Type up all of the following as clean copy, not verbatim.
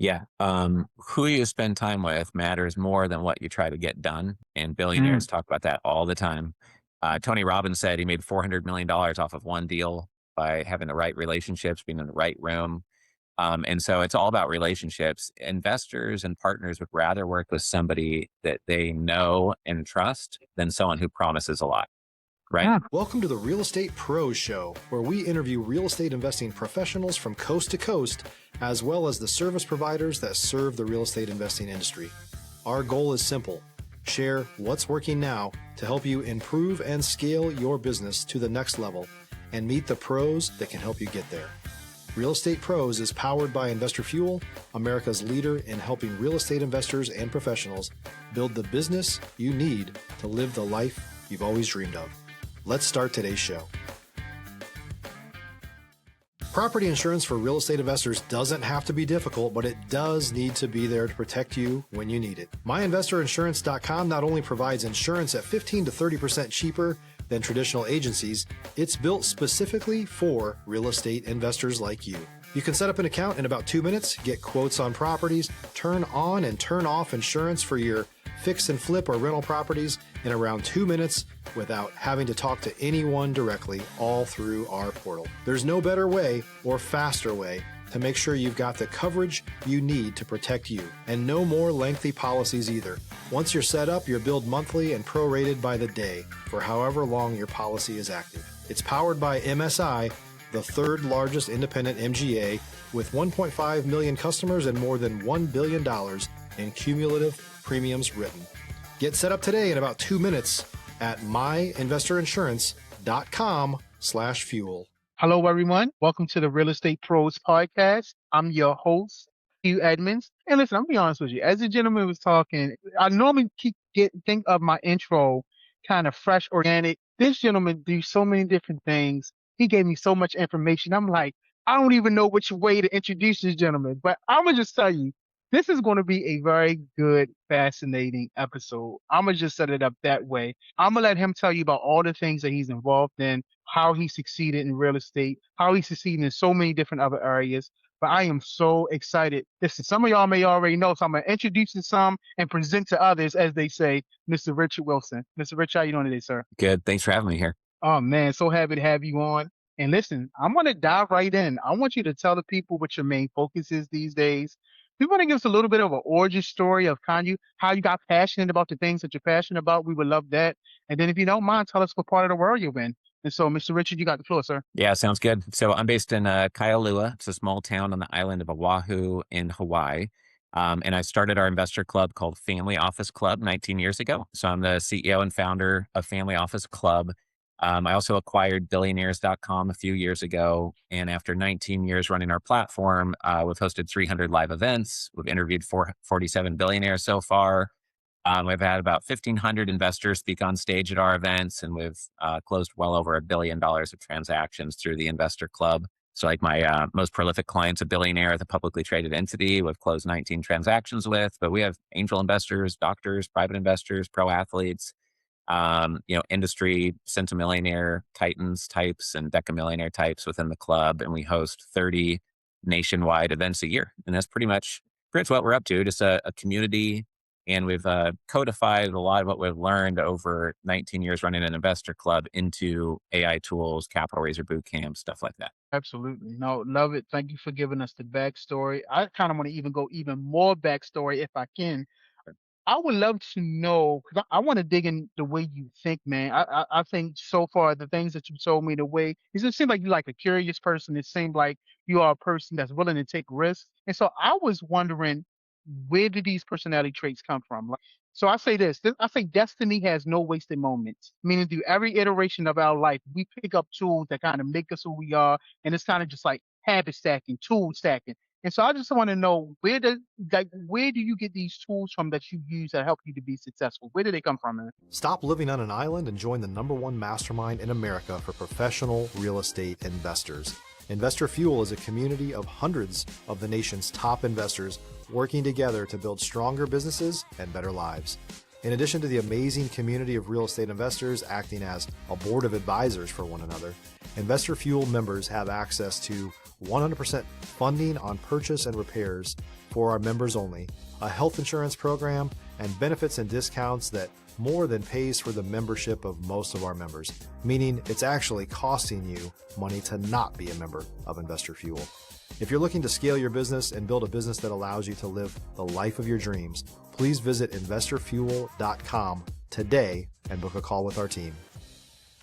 Yeah. Who you spend time with matters more than what you try to get done. And Mm, billionaires talk about that all the time. Tony Robbins said he made $400 million off of one deal by having the right relationships, being in the right room. And so it's all about relationships. Investors and partners would rather work with somebody that they know and trust than someone who promises a lot, right? mm. Welcome to the Real Estate Pros Show, where we interview real estate investing professionals from coast to coast, as well as the service providers that serve the real estate investing industry. Our goal is simple: share what's working now to help you improve and scale your business to the next level and meet the pros that can help you get there. Real Estate Pros is powered by Investor Fuel, America's leader in helping real estate investors and professionals build the business you need to live the life you've always dreamed of. Let's start today's show. Property insurance for real estate investors doesn't have to be difficult, but it does need to be there to protect you when you need it. MyInvestorInsurance.com not only provides insurance at 15 to 30% cheaper than traditional agencies, it's built specifically for real estate investors like you. You can set up an account in about 2 minutes, get quotes on properties, turn on and turn off insurance for your fix and flip or rental properties in around 2 minutes without having to talk to anyone directly, all through our portal. There's no better way or faster way to make sure you've got the coverage you need to protect you, and no more lengthy policies either. Once you're set up, you're billed monthly and prorated by the day for however long your policy is active. It's powered by MSI, the third largest independent MGA, with 1.5 million customers and more than $1 billion in cumulative premiums written. Get set up today in about 2 minutes at myinvestorinsurance.com/fuel. Hello, everyone. Welcome to the Real Estate Pros Podcast. I'm your host, Hugh Edmonds. And listen, I'm gonna be honest with you. As the gentleman was talking, I normally think of my intro kind of fresh, organic. This gentleman do so many different things. He gave me so much information. I'm like, I don't even know which way to introduce this gentleman. But I'm gonna just tell you, this is going to be a very good, fascinating episode. I'm gonna just set it up that way. I'm gonna let him tell you about all the things that he's involved in, how he succeeded in real estate, how he succeeded in so many different other areas. But I am so excited. Listen, some of y'all may already know, so I'm going to introduce to some and present to others, as they say, Mr. Richard Wilson. Mr. Richard, how you doing today, sir? Good. Thanks for having me here. Oh, man, so happy to have you on. And listen, I'm going to dive right in. I want you to tell the people what your main focus is these days. You want to give us a little bit of an origin story of how you got passionate about the things that you're passionate about. We would love that. And then if you don't mind, tell us what part of the world you're in. And so, Mr. Richard, you got the floor, sir. Yeah, sounds good. So I'm based in Kailua. It's a small town on the island of Oahu in Hawaii. And I started our investor club called Family Office Club 19 years ago. So I'm the CEO and founder of Family Office Club. I also acquired Billionaires.com a few years ago. And after 19 years running our platform, we've hosted 300 live events. We've interviewed 47 billionaires so far. We've had about 1,500 investors speak on stage at our events, and we've closed well over $1 billion of transactions through the investor club. So like my most prolific client's a Billionaire, the publicly traded entity we've closed 19 transactions with, but we have angel investors, doctors, private investors, pro athletes, industry centimillionaire titans types and Deca millionaire types within the club. And we host 30 nationwide events a year. And that's pretty much what we're up to, just a community. And we've codified a lot of what we've learned over 19 years running an investor club into AI tools, capital raiser boot camps, stuff like that. Absolutely. No, love it. Thank you for giving us the backstory. I kind of want to even go even more backstory if I can. I would love to know because I want to dig in the way you think, man. I think so far the things that you told me, the way it just seemed like you're like a curious person. It seemed like you are a person that's willing to take risks. And so I was wondering, where did these personality traits come from? Like, so I say I say destiny has no wasted moments. Meaning through every iteration of our life, we pick up tools that kind of make us who we are, and it's kind of just like habit stacking, tool stacking. And so I just want to know where do you get these tools from that you use that help you to be successful? Where do they come from, man? Stop living on an island and join the #1 mastermind in America for professional real estate investors. Investor Fuel is a community of hundreds of the nation's top investors working together to build stronger businesses and better lives. In addition to the amazing community of real estate investors acting as a board of advisors for one another, Investor Fuel members have access to 100% funding on purchase and repairs for our members only, a health insurance program, and benefits and discounts that more than pays for the membership of most of our members, meaning it's actually costing you money to not be a member of Investor Fuel. If you're looking to scale your business and build a business that allows you to live the life of your dreams, please visit investorfuel.com today and book a call with our team.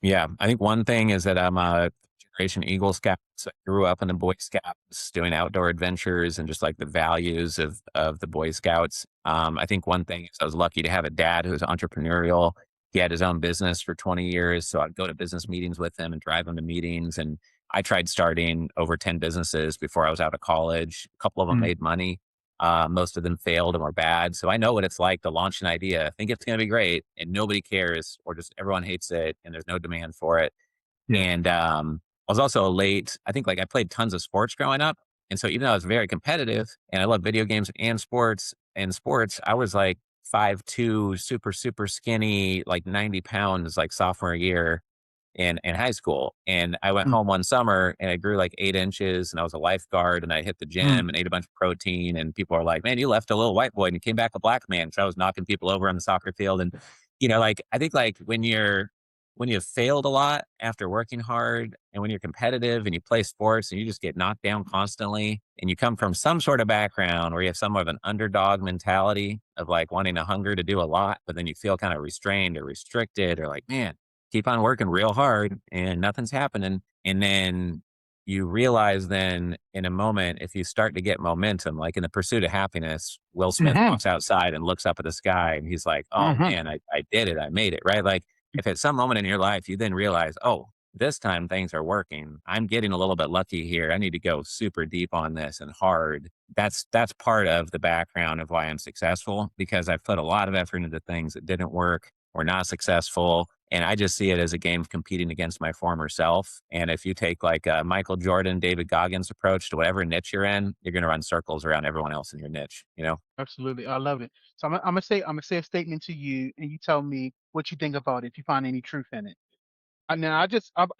Yeah, I think one thing is that I'm a Generation Eagle Scout. So I grew up in the Boy Scouts doing outdoor adventures and just like the values of the Boy Scouts. I think one thing is I was lucky to have a dad who was entrepreneurial. He had his own business for 20 years. So I'd go to business meetings with him and drive him to meetings. And I tried starting over 10 businesses before I was out of college. A couple of them made money. Most of them failed and were bad. So I know what it's like to launch an idea, think it's going to be great, and nobody cares, or just everyone hates it and there's no demand for it. Yeah. And I was also I think like I played tons of sports growing up. And so even though I was very competitive and I love video games and sports, I was like 5'2", super, super skinny, like 90 pounds, like sophomore year in high school. And I went home one summer and I grew like 8 inches and I was a lifeguard and I hit the gym and ate a bunch of protein. And people are like, man, you left a little white boy and you came back a black man. So I was knocking people over on the soccer field. And, like, I think like when you've failed a lot after working hard and when you're competitive and you play sports and you just get knocked down constantly and you come from some sort of background where you have somewhat of an underdog mentality of like wanting a hunger to do a lot, but then you feel kind of restrained or restricted or like, man, keep on working real hard and nothing's happening. And then you realize then in a moment, if you start to get momentum, like in The Pursuit of Happiness, Will Smith walks outside and looks up at the sky and he's like, oh man, I did it. I made it. Right. Like if at some moment in your life, you then realize, oh, this time things are working. I'm getting a little bit lucky here. I need to go super deep on this and hard. That's part of the background of why I'm successful, because I've put a lot of effort into things that didn't work or not successful. And I just see it as a game of competing against my former self. And if you take like a Michael Jordan, David Goggins approach to whatever niche you're in, you're going to run circles around everyone else in your niche, Absolutely. I love it. So I'm gonna say a statement to you and you tell me what you think about it, if you find any truth in it. And now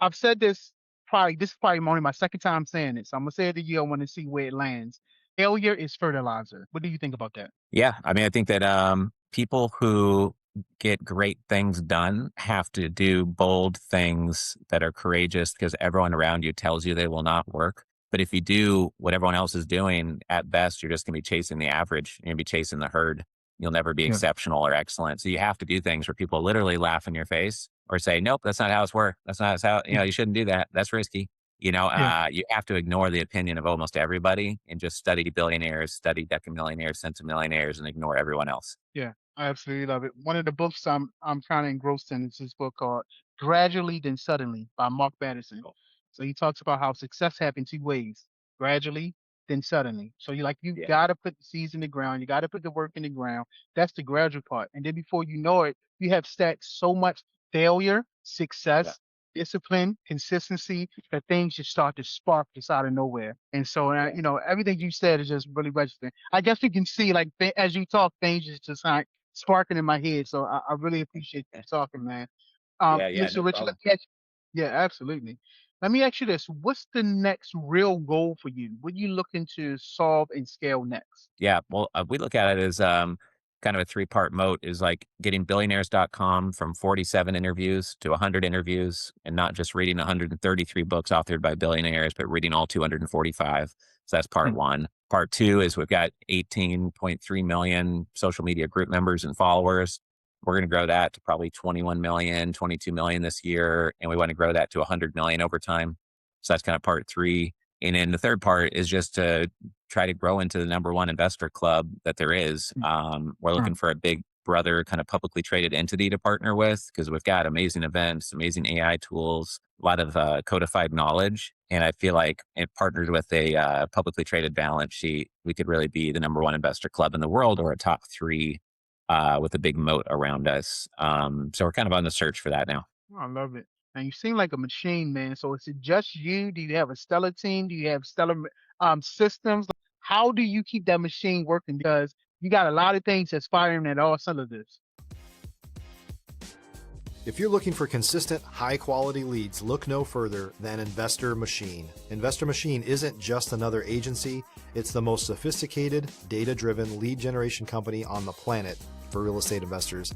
I've said this is probably only my second time saying it. So I'm gonna say it to you. I want to see where it lands. Failure is fertilizer. What do you think about that? Yeah. I mean, I think that people who get great things done have to do bold things that are courageous because everyone around you tells you they will not work. But if you do what everyone else is doing, at best, you're just going to be chasing the average. You're going to be chasing the herd. You'll never be Yeah. exceptional or excellent. So you have to do things where people literally laugh in your face or say, nope, that's not how it's worked. That's not how, you shouldn't do that. That's risky. Yeah. You have to ignore the opinion of almost everybody and just study billionaires, study Deca millionaires, centimillionaires, and ignore everyone else. Yeah, I absolutely love it. One of the books I'm kind of engrossed in is this book called Gradually Then Suddenly by Mark Batterson. So he talks about how success happens 2 ways: gradually, then suddenly. So you Yeah. gotta put the seeds in the ground, you gotta put the work in the ground. That's the gradual part. And then before you know it, you have stacked so much failure, success, discipline, consistency, that things just start to spark just out of nowhere. And so, everything you said is just really registering. I guess you can see, like, as you talk, things just like sparking in my head. So I really appreciate you talking, man. Yeah, Listen, no Richard, problem. yeah, absolutely. Let me ask you this. What's the next real goal for you? What are you looking to solve and scale next? Yeah. Well, we look at it as kind of a 3-part moat is like getting billionaires.com from 47 interviews to 100 interviews and not just reading 133 books authored by billionaires, but reading all 245. So that's part one. Part two is we've got 18.3 million social media group members and followers. We're going to grow that to probably 21 million, 22 million this year. And we want to grow that to 100 million over time. So that's kind of part three. And then the third part is just to try to grow into the number one investor club that there is. We're looking for a big brother kind of publicly traded entity to partner with because we've got amazing events, amazing AI tools, a lot of codified knowledge. And I feel like it partnered with a publicly traded balance sheet, we could really be the number one investor club in the world or a top three with a big moat around us. So we're kind of on the search for that now. Oh, I love it. And you seem like a machine, man. So is it just you? Do you have a stellar team? Do you have stellar systems? How do you keep that machine working? Because you got a lot of things that's firing at all cylinders. If you're looking for consistent, high-quality leads, look no further than Investor Machine. Investor Machine isn't just another agency. It's the most sophisticated, data-driven lead generation company on the planet for real estate investors,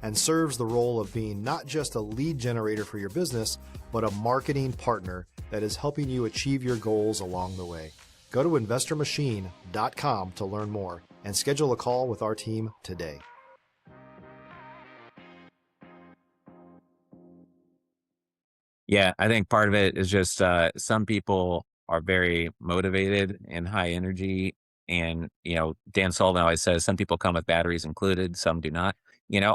and serves the role of being not just a lead generator for your business, but a marketing partner that is helping you achieve your goals along the way. Go to investormachine.com to learn more and schedule a call with our team today. Yeah, I think part of it is just some people are very motivated and high energy. And, Dan Sullivan always says some people come with batteries included, some do not,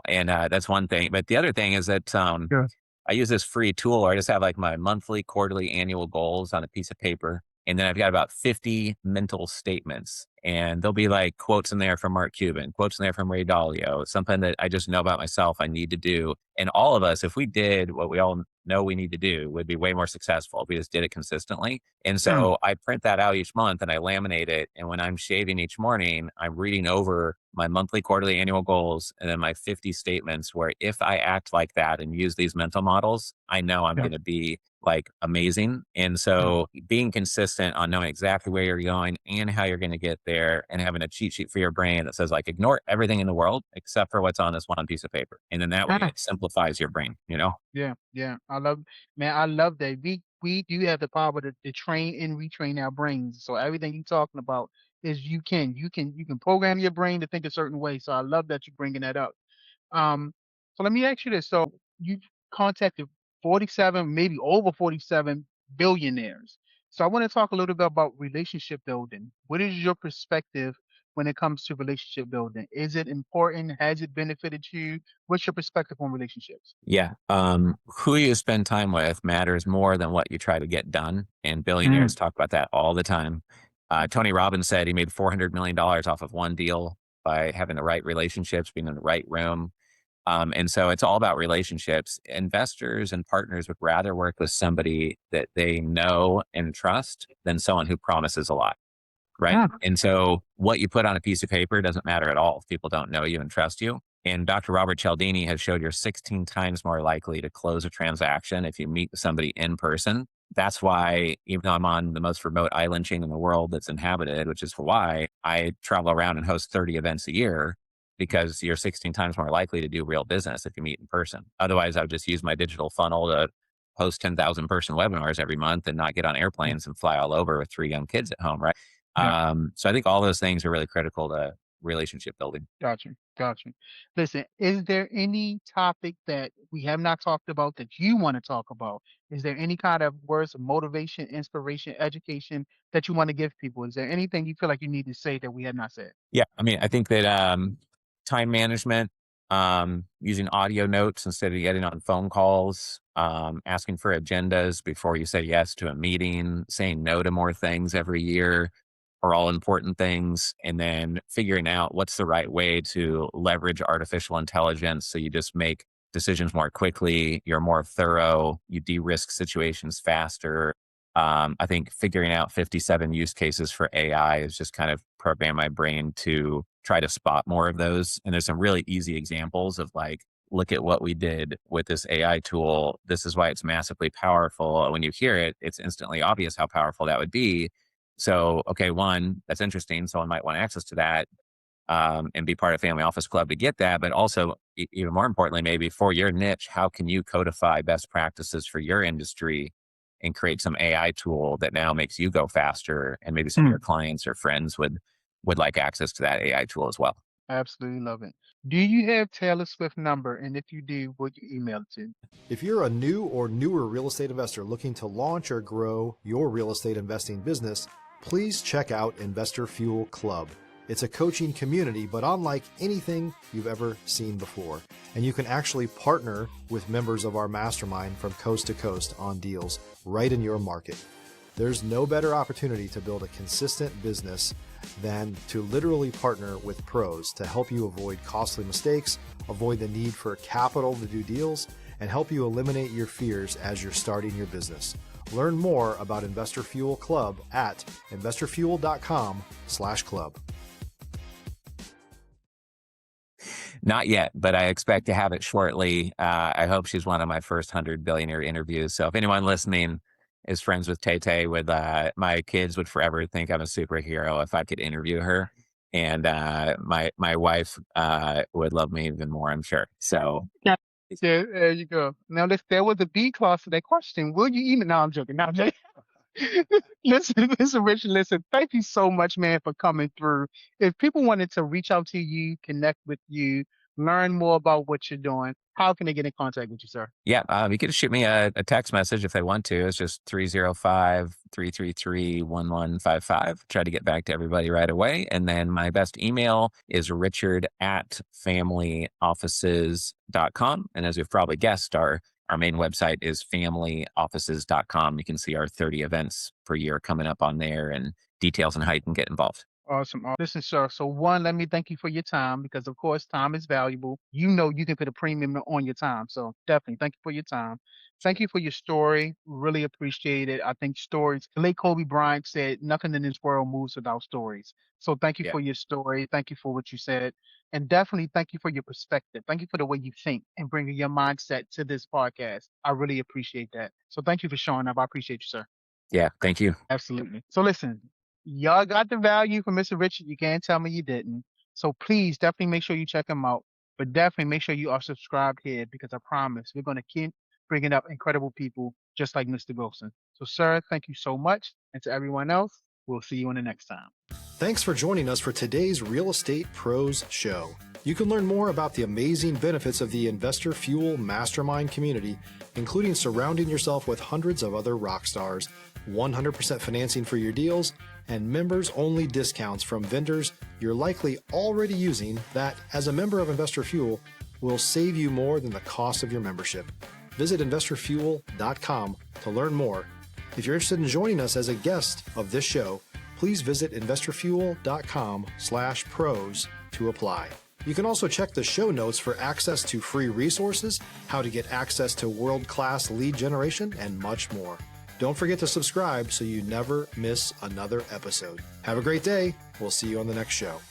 and that's one thing. But the other thing is that Yeah. I use this free tool where I just have like my monthly, quarterly, annual goals on a piece of paper. And then I've got about 50 mental statements. And there'll be like quotes in there from Mark Cuban, quotes in there from Ray Dalio, something that I just know about myself I need to do. And all of us, if we did what we all know we need to do, would be way more successful if we just did it consistently. And Mm. so I print that out each month and I laminate it. And when I'm shaving each morning, I'm reading over my monthly, quarterly, annual goals, and then my 50 statements where if I act like that and use these mental models, I know I'm Yeah. going to be like amazing. And so being consistent on knowing exactly where you're going and how you're going to get there and having a cheat sheet for your brain that says like, ignore everything in the world except for what's on this one piece of paper. And then that way Yeah. it simplifies your brain. Yeah. I love that. We do have the power to train and retrain our brains. So everything you're talking about is you can program your brain to think a certain way. So I love that you're bringing that up. Um, so let me ask you this. So you contacted 47, maybe over 47 billionaires. So I want to talk a little bit about relationship building. What is your perspective when it comes to relationship building? Is it important? Has it benefited you? What's your perspective on relationships? Yeah. Who you spend time with matters more than what you try to get done. And Mm. billionaires talk about that all the time. Tony Robbins said he made $400 million off of one deal by having the right relationships, being in the right room. And so it's all about relationships. Investors and partners would rather work with somebody that they know and trust than someone who promises a lot. Right. Yeah. And so what you put on a piece of paper doesn't matter at all if people don't know you and trust you. And Dr. Robert Cialdini has showed you're 16 times more likely to close a transaction if you meet somebody in person. That's why, even though I'm on the most remote island chain in the world that's inhabited, which is Hawaii, I travel around and host 30 events a year because you're 16 times more likely to do real business if you meet in person. Otherwise, I would just use my digital funnel to host 10,000 person webinars every month and not get on Yeah. airplanes and fly all over with 3 young kids at home. Right. Yeah. So I think all those things are really critical to relationship building. Gotcha. Listen, is there any topic that we have not talked about that you want to talk about? Is there any kind of words of motivation, inspiration, education that you want to give people? Is there anything you feel like you need to say that we have not said? Yeah, I mean, I think that time management, using audio notes instead of getting on phone calls, asking for agendas before you say yes to a meeting, saying no to more things every year are all important things. And then figuring out what's the right way to leverage artificial intelligence so you just make decisions more quickly, you're more thorough, you de-risk situations faster. I think figuring out 57 use cases for AI is just kind of program my brain to try to spot more of those. And there's some really easy examples of like, look at what we did with this AI tool. This is why it's massively powerful. And when you hear it, it's instantly obvious how powerful that would be. So, okay, one, that's interesting. Someone might want access to that and be part of Family Office Club to get that. But also, even more importantly, maybe for your niche, how can you codify best practices for your industry and create some AI tool that now makes you go faster? And maybe some of Mm. your clients or friends would like access to that AI tool as well. Absolutely love it. Do you have Taylor Swift number? And if you do, would you email it to? If you're a new or newer real estate investor looking to launch or grow your real estate investing business, please check out Investor Fuel Club. It's a coaching community, but unlike anything you've ever seen before. And you can actually partner with members of our mastermind from coast to coast on deals right in your market. There's no better opportunity to build a consistent business than to literally partner with pros to help you avoid costly mistakes, avoid the need for capital to do deals, and help you eliminate your fears as you're starting your business. Learn more about Investor Fuel Club at investorfuel.com/club. Not yet, but I expect to have it shortly. I hope she's one of my first 100 billionaire interviews. So if anyone listening is friends with Tay Tay, my kids would forever think I'm a superhero if I could interview her. And my wife would love me even more, I'm sure. So Yeah. Yeah, there you go. Now, there was a B clause to that question. Will you email? No, I'm joking. No, I'm joking. Listen, Richard, listen, thank you so much, man, for coming through. If people wanted to reach out to you, connect with you, learn more about what you're doing, how can they get in contact with you, sir? yeah, you can shoot me a text message if they want to. It's just 305-333-1155. Try to get back to everybody right away. And then my best email is richard@familyoffices.com. And as you've probably guessed, our main website is familyoffices.com. You can see our 30 events per year coming up on there and details on how you can get involved. Awesome. Listen, sir. So one, let me thank you for your time because of course time is valuable. You know you can put a premium on your time. So definitely thank you for your time. Thank you for your story. Really appreciate it. I think stories, late Kobe Bryant said, nothing in this world moves without stories. So thank you Yeah. for your story. Thank you for what you said. And definitely thank you for your perspective. Thank you for the way you think and bringing your mindset to this podcast. I really appreciate that. So thank you for showing up. I appreciate you, sir. Yeah. Thank you. Absolutely. So listen, y'all got the value from Mr. Richard. You can't tell me you didn't. So please definitely make sure you check him out. But definitely make sure you are subscribed here because I promise we're going to keep bringing up incredible people just like Mr. Wilson. So, sir, thank you so much. And to everyone else, we'll see you on the next time. Thanks for joining us for today's Real Estate Pros Show. You can learn more about the amazing benefits of the Investor Fuel Mastermind community, including surrounding yourself with hundreds of other rock stars, 100% financing for your deals, and members-only discounts from vendors you're likely already using that, as a member of Investor Fuel, will save you more than the cost of your membership. Visit investorfuel.com to learn more. If you're interested in joining us as a guest of this show, please visit investorfuel.com/pros to apply. You can also check the show notes for access to free resources, how to get access to world-class lead generation, and much more. Don't forget to subscribe so you never miss another episode. Have a great day. We'll see you on the next show.